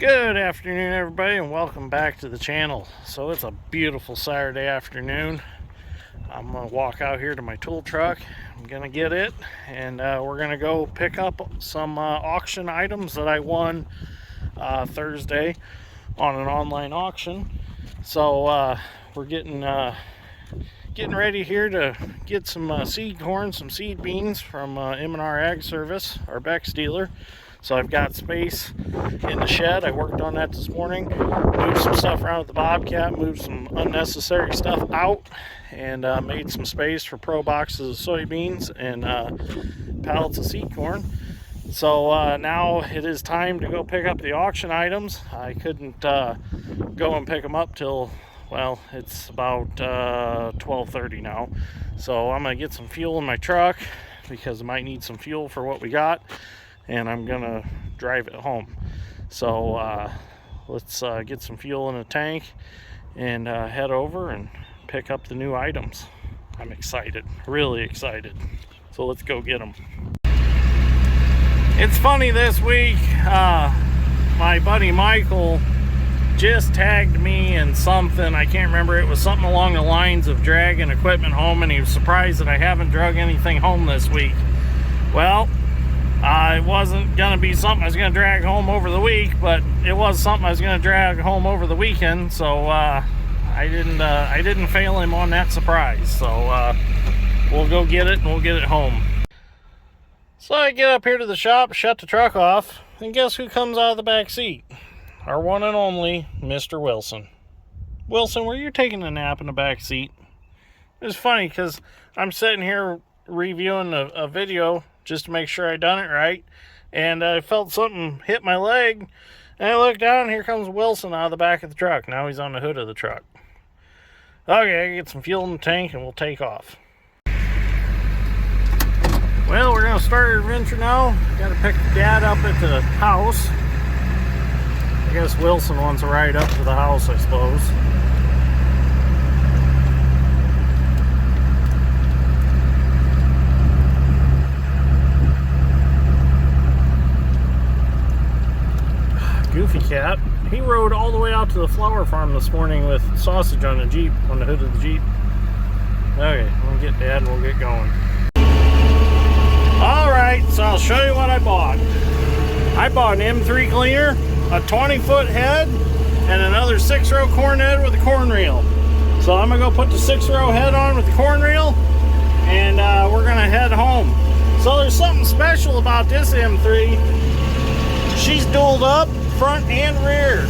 Good afternoon, everybody, and welcome back to the channel. So it's a beautiful Saturday afternoon. I'm gonna walk out here to my tool truck. I'm gonna get it, and we're gonna go pick up some auction items that I won Thursday on an online auction. So we're getting ready here to get some seed corn, some seed beans from M&R Ag Service, our Beck's dealer. So I've got space in the shed. I worked on that this morning, moved some stuff around with the Bobcat, moved some unnecessary stuff out, and made some space for pro boxes of soybeans and pallets of seed corn. So now it is time to go pick up the auction items. I couldn't go and pick them up till, well, it's about 12:30 now. So I'm gonna get some fuel in my truck because I might need some fuel for what we got, and I'm gonna drive it home. So let's get some fuel in a tank and head over and pick up the new items. I'm excited, really excited. So let's go get them. It's funny, this week my buddy Michael just tagged me in something. I can't remember. It was something along the lines of dragging equipment home, and he was surprised that I haven't drug anything home this week. Well, it wasn't gonna be something I was gonna drag home over the week, but it was something I was gonna drag home over the weekend. So I didn't fail him on that surprise. So we'll go get it and we'll get it home. So I get up here to the shop, shut the truck off, and guess who comes out of the back seat? Our one and only Mr. Wilson. Wilson, were you taking a nap in the back seat? It was funny because I'm sitting here reviewing a video just to make sure I done it right, and I felt something hit my leg, and I looked down, and here comes Wilson out of the back of the truck. Now he's on the hood of the truck. Okay, I get some fuel in the tank and we'll take off. Well, we're gonna start our adventure now. Gotta pick Dad up at the house. I guess Wilson wants a ride up to the house, I suppose. Goofy cat. He rode all the way out to the flower farm this morning with sausage on the Jeep, on the hood of the Jeep. Okay, we'll get Dad and we'll get going. Alright, so I'll show you what I bought. I bought an M3 Gleaner, a 20-foot head, and another 6-row corn head with a corn reel. So I'm gonna go put the 6-row head on with the corn reel, and we're gonna head home. So there's something special about this M3. She's dualed up, front and rear.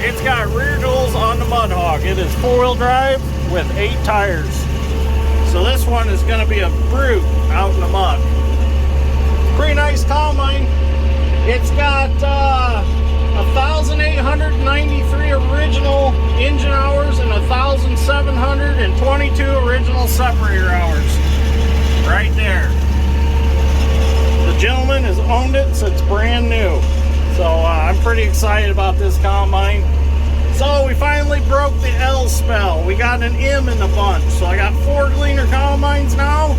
It's got rear duals on the Mud Hog. It is 4-wheel drive with 8 tires. So this one is going to be a brute out in the muck. Pretty nice combine. It's got 1,893 original engine hours and 1,722 original separator hours. Right there. The gentleman has owned it since brand new. So I'm pretty excited about this combine. So we finally broke the L spell. We got an M in the bunch. So I got 4 Gleaner combines now,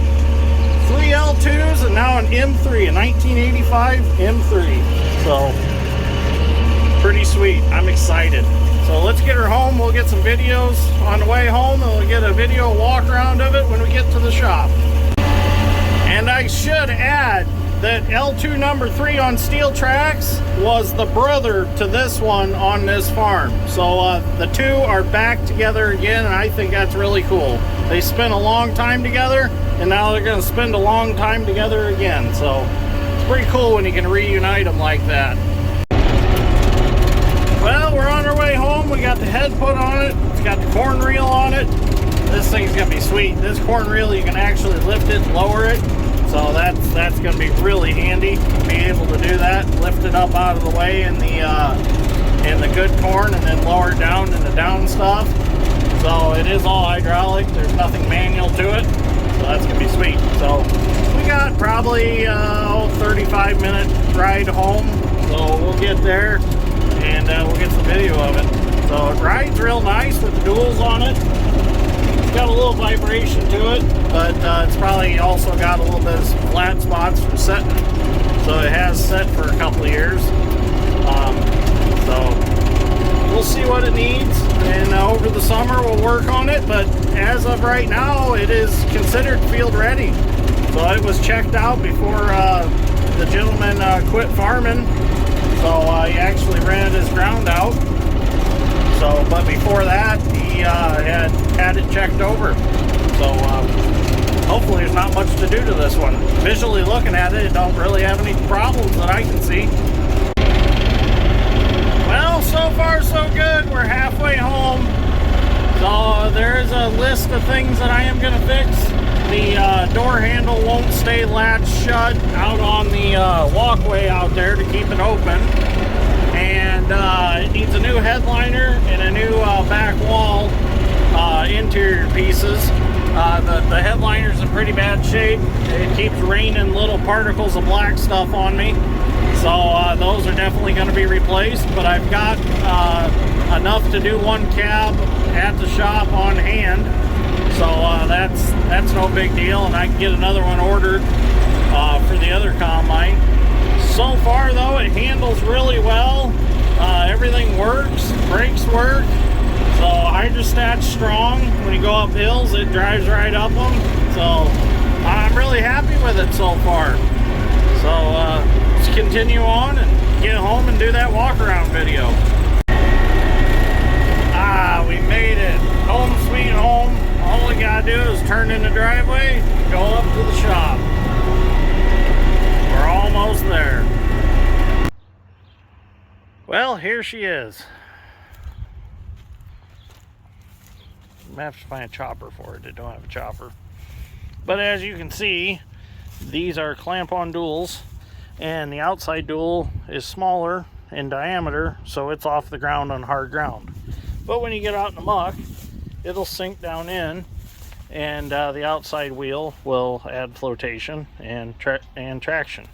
3 L2s, and now an M3, a 1985 M3. So pretty sweet. I'm excited. So let's get her home. We'll get some videos on the way home, and we'll get a video walk around of it when we get to the shop. And I should add that L2 number 3 on steel tracks was the brother to this one on this farm. So the two are back together again, and I think that's really cool. They spent a long time together, and now they're going to spend a long time together again. So it's pretty cool when you can reunite them like that. Well, we're on our way home. We got the head put on it. It's got the corn reel on it. This thing's going to be sweet. This corn reel, you can actually lift it and lower it. So that's going to be really handy to be able to do that. Lift it up out of the way in the good corn, and then lower it down in the down stuff. So it is all hydraulic. There's nothing manual to it. So that's going to be sweet. So we got probably 35-minute ride home. So we'll get there and we'll get some video of it. So it rides real nice with the duals on it. Got a little vibration to it, but it's probably also got a little bit of flat spots from setting. So it has set for a couple of years. over the summer we'll work on it, but as of right now it is considered field ready. So it was checked out before the gentleman quit farming, so he actually rented his ground out. So, but before that he had it checked over. So hopefully there's not much to do to this one. Visually looking at it, it don't really have any problems that I can see. Well, so far so good. We're halfway home. So there is a list of things that I am going to fix. The door handle won't stay latched shut out on the walkway out there to keep it open. And it needs a new headliner and a new back wall interior pieces. The headliner's in pretty bad shape. It keeps raining little particles of black stuff on me. So those are definitely going to be replaced, but I've got enough to do one cab at the shop on hand. So that's no big deal, and I can get another one ordered for the other combine. So far though, it handles really well. Everything works, brakes work. So hydrostat's strong. When you go up hills, it drives right up them. So I'm really happy with it so far. So let's continue on and get home and do that walk around video. We made it. Home sweet home. All we gotta do is turn in the driveway, go up to the shop. We're almost there. Well, here she is. I have to find a chopper for it. They don't have a chopper. But as you can see, these are clamp-on duals, and the outside dual is smaller in diameter, so it's off the ground on hard ground. But when you get out in the muck, it'll sink down in, and the outside wheel will add flotation and traction.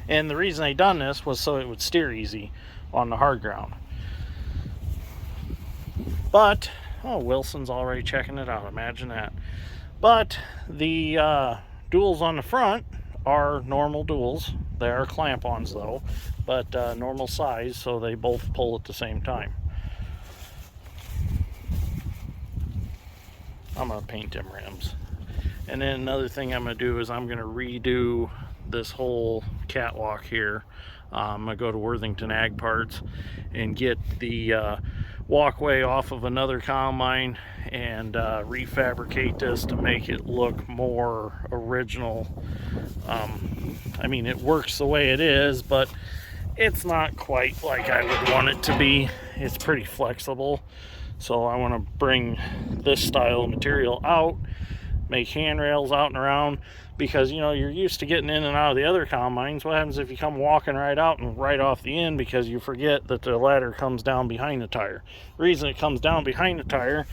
And the reason they done this was so it would steer easy on the hard ground. But oh, Wilson's already checking it out. Imagine that. But the duals on the front are normal duals. They are clamp-ons though, but normal size, so they both pull at the same time. I'm going to paint them rims. And then another thing I'm going to do is I'm going to redo this whole catwalk here. I'm going to go to Worthington Ag Parts and get the walkway off of another combine and refabricate this to make it look more original. I mean, it works the way it is, but it's not quite like I would want it to be. It's pretty flexible. So I want to bring this style of material out, make handrails out and around, because you know you're used to getting in and out of the other combines. What happens if you come walking right out and right off the end because you forget that the ladder comes down behind the tire? The reason it comes down behind the tire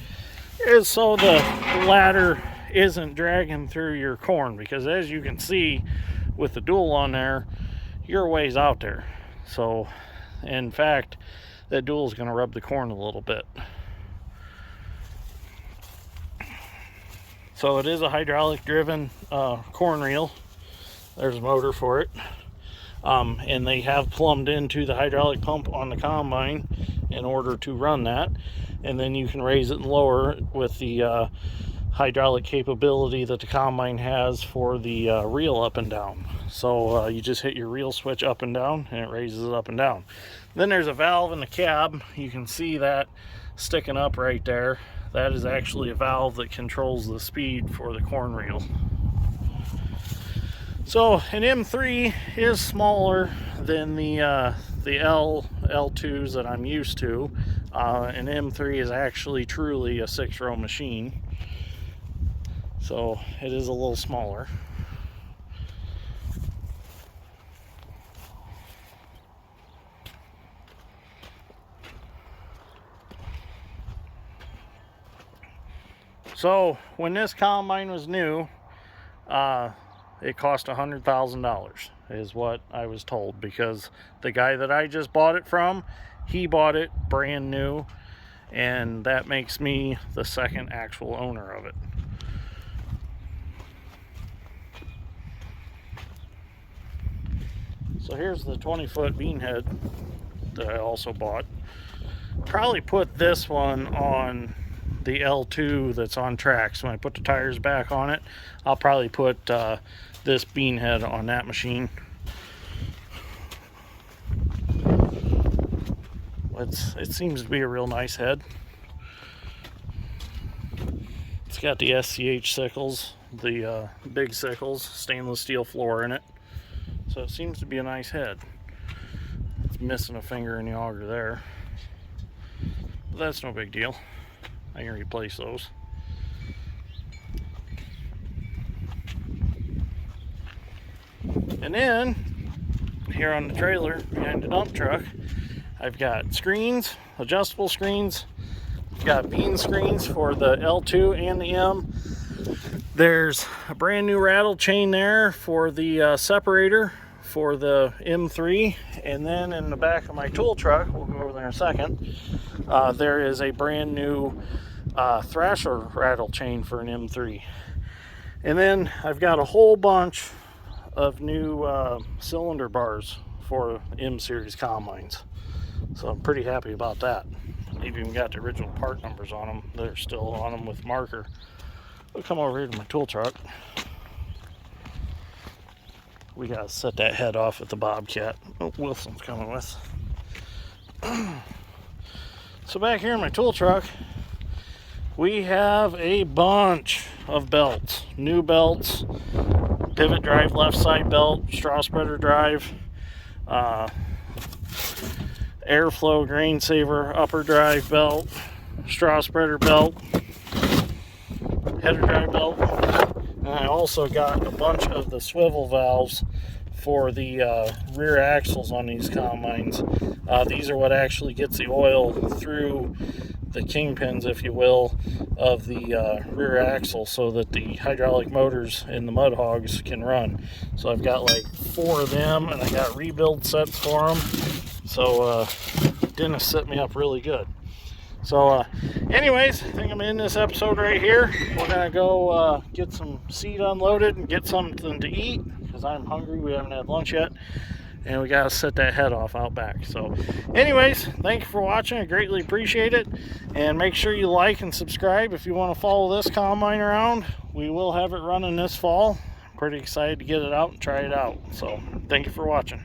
is so the ladder isn't dragging through your corn, because as you can see with the dual on there, you're ways out there. So in fact, that dual is going to rub the corn a little bit. So it is a hydraulic driven corn reel. There's a motor for it. And they have plumbed into the hydraulic pump on the combine in order to run that. And then you can raise it and lower it with the hydraulic capability that the combine has for the reel up and down. So you just hit your reel switch up and down and it raises it up and down. Then there's a valve in the cab. You can see that sticking up right there. That is actually a valve that controls the speed for the corn reel. So an M3 is smaller than the L2s that I'm used to. An M3 is actually truly a 6-row machine. So it is a little smaller. So when this combine was new, it cost $100,000 is what I was told, because the guy that I just bought it from, he bought it brand new, and that makes me the second actual owner of it. So here's the 20-foot bean head that I also bought. Probably put this one on the L2 that's on tracks. When I put the tires back on it, I'll probably put this bean head on that machine. It seems to be a real nice head. It's got the SCH sickles, the big sickles, stainless steel floor in it. So it seems to be a nice head. It's missing a finger in the auger there. But that's no big deal. I can replace those. And then, here on the trailer behind the dump truck, I've got screens, adjustable screens. I've got bean screens for the L2 and the M. There's a brand new rattle chain there for the separator for the M3. And then in the back of my tool truck, we'll go over there in a second, there is a brand new thrasher rattle chain for an M3. And then I've got a whole bunch of new cylinder bars for M series combines. So I'm pretty happy about that. They've even got the original part numbers on them. They're still on them with marker. We'll come over here to my tool truck. We gotta set that head off at the Bobcat. Oh, Wilson's coming with. So back here in my tool truck, we have a bunch of belts. New belts, pivot drive left side belt, straw spreader drive, airflow grain saver upper drive belt, straw spreader belt, header drive belt, and I also got a bunch of the swivel valves for the rear axles on these combines. These are what actually gets the oil through the kingpins, if you will, of the rear axle so that the hydraulic motors in the mud hogs can run. So I've got like 4 of them, and I got rebuild sets for them. So Dennis set me up really good. So anyways, I think I'm in this episode right here. We're gonna go get some seed unloaded and get something to eat because I'm hungry. We haven't had lunch yet, and we gotta set that head off out back. So anyways, thank you for watching. I greatly appreciate it, and make sure you like and subscribe if you want to follow this combine around. We will have it running this fall. Pretty excited to get it out and try it out. So thank you for watching.